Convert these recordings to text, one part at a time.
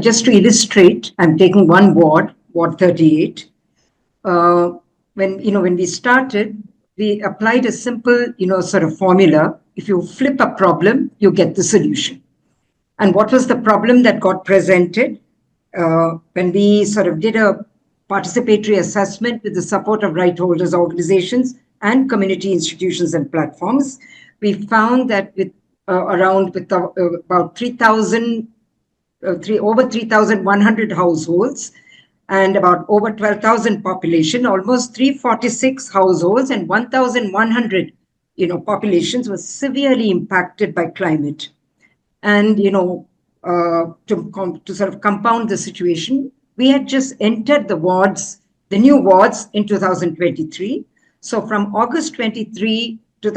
just to illustrate, I'm taking one ward, Ward 38. When we started, we applied a simple, sort of formula. If you flip a problem, you get the solution. And what was the problem that got presented? When we sort of did a participatory assessment with the support of right holders organizations and community institutions and platforms, we found that with about 3,100 households and about over 12,000 population, almost 346 households and 1,100 populations were severely impacted by climate. And to sort of compound the situation, we had just entered the new wards in 2023. So from August 2023 to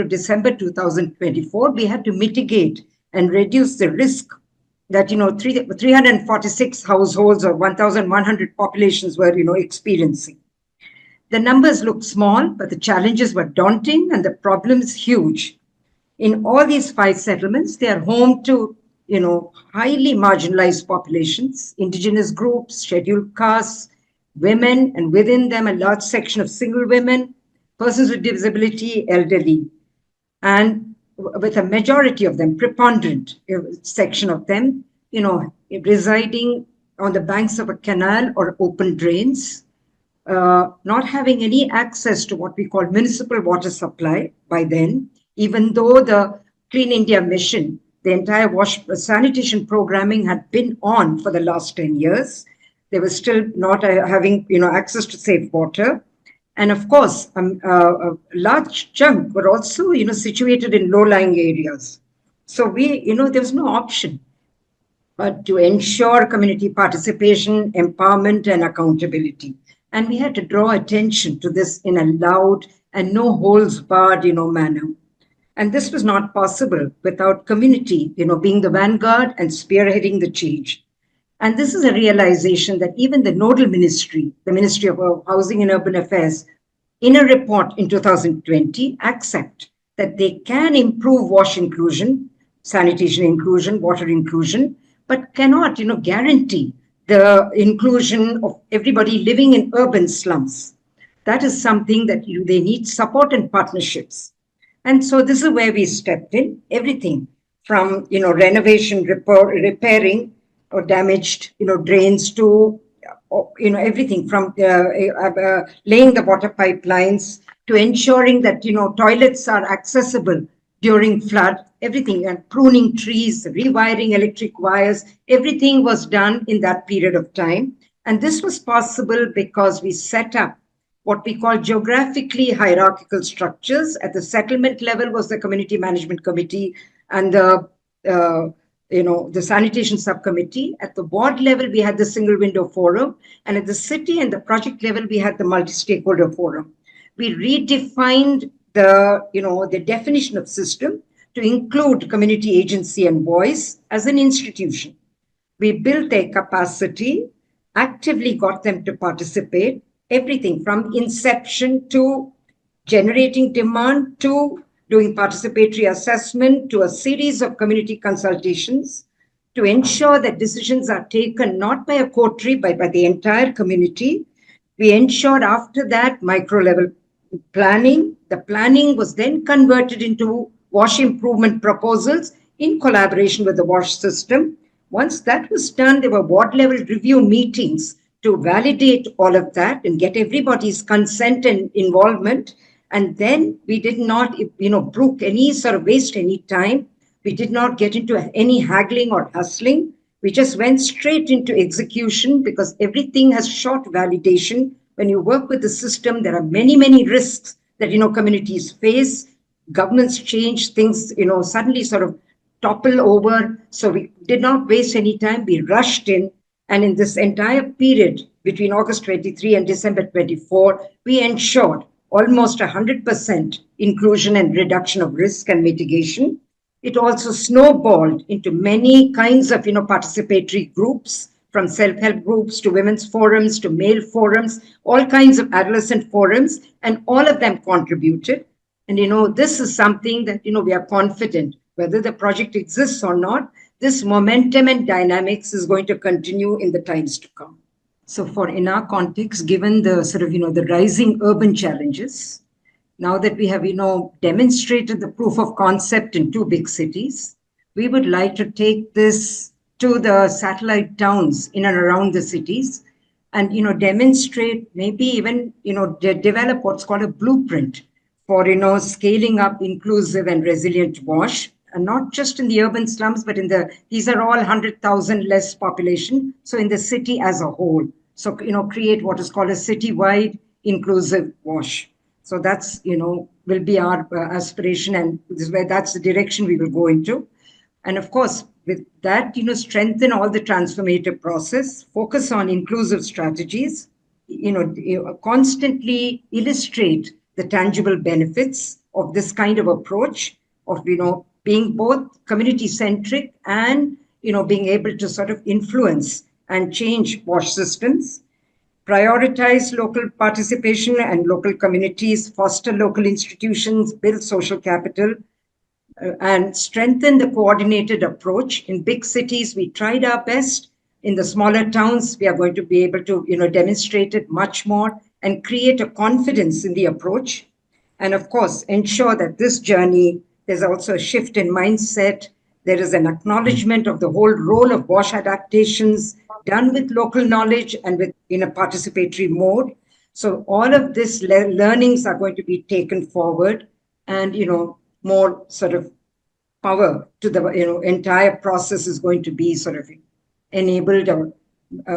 December 2024, we had to mitigate and reduce the risk that 346 households or 1,100 populations were experiencing. The numbers look small, but the challenges were daunting and the problems huge. In all these 5 settlements, they are home to highly marginalized populations, indigenous groups, scheduled castes, women, and within them a large section of single women, persons with disability, elderly, and with a majority of them, preponderant section of them, residing on the banks of a canal or open drains, not having any access to what we call municipal water supply by then, even though the Clean India mission, the entire sanitation programming had been on for the last 10 years. They were still not having access to safe water. And of course, a large chunk were also, situated in low-lying areas. So there was no option but to ensure community participation, empowerment, and accountability. And we had to draw attention to this in a loud and no holds barred, manner. And this was not possible without community, being the vanguard and spearheading the change. And this is a realization that even the nodal ministry, the Ministry of Housing and Urban Affairs, in a report in 2020, accept that they can improve wash inclusion, sanitation inclusion, water inclusion, but cannot, guarantee the inclusion of everybody living in urban slums. That is something that they need support and partnerships. And so this is where we stepped in, everything from, renovation, repairing or damaged, drains to, everything from laying the water pipelines to ensuring that, toilets are accessible during flood, everything, and pruning trees, rewiring electric wires, everything was done in that period of time. And this was possible because we set up what we call geographically hierarchical structures. At the settlement level was the Community Management Committee and the sanitation subcommittee. At the ward level, we had the single window forum. And at the city and the project level, we had the multi-stakeholder forum. We redefined the definition of system to include community agency and voice as an institution. We built their capacity, actively got them to participate, everything from inception to generating demand to doing participatory assessment to a series of community consultations to ensure that decisions are taken not by a coterie but by the entire community. We ensured after that micro-level planning. The planning was then converted into wash improvement proposals in collaboration with the wash system. Once that was done, there were ward-level review meetings to validate all of that and get everybody's consent and involvement. And then we did not, brook any sort of waste any time. We did not get into any haggling or hustling. We just went straight into execution because everything has short validation. When you work with the system, there are many, many risks that, communities face. Governments change, things, suddenly sort of topple over. So we did not waste any time. We rushed in. And in this entire period between August 23 and December 24, we ensured almost 100% inclusion and reduction of risk and mitigation. It also snowballed into many kinds of, participatory groups, from self-help groups to women's forums to male forums, all kinds of adolescent forums, and all of them contributed. And, this is something that, we are confident, whether the project exists or not, this momentum and dynamics is going to continue in the times to come. So in our context, given the sort of, the rising urban challenges, now that we have, demonstrated the proof of concept in 2 big cities, we would like to take this to the satellite towns in and around the cities and, demonstrate, maybe even, develop what's called a blueprint for, scaling up inclusive and resilient WASH, and not just in the urban slums, but these are all 100,000 less population. So in the city as a whole. So, create what is called a citywide inclusive WASH. So that's, will be our aspiration, and that's the direction we will go into. And of course, with that, strengthen all the transformative process, focus on inclusive strategies, constantly illustrate the tangible benefits of this kind of approach of, being both community-centric and, being able to sort of influence and change WASH systems, prioritize local participation and local communities, foster local institutions, build social capital, and strengthen the coordinated approach. In big cities, we tried our best. In the smaller towns, we are going to be able to, demonstrate it much more and create a confidence in the approach. And of course, ensure that this journey, there's also a shift in mindset. There is an acknowledgement of the whole role of WASH adaptations done with local knowledge and in a participatory mode. So all of this learnings are going to be taken forward, and, more sort of power to the, entire process is going to be sort of enabled or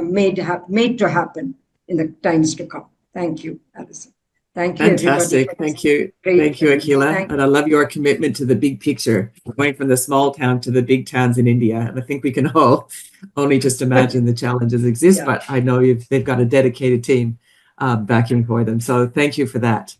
made to happen in the times to come. Thank you, Alison. Thank you. Fantastic. Thank you. Thank you, Akhila. And I love your commitment to the big picture, going from the small town to the big towns in India. And I think we can all only just imagine the challenges exist, but I know they've got a dedicated team backing for them. So thank you for that.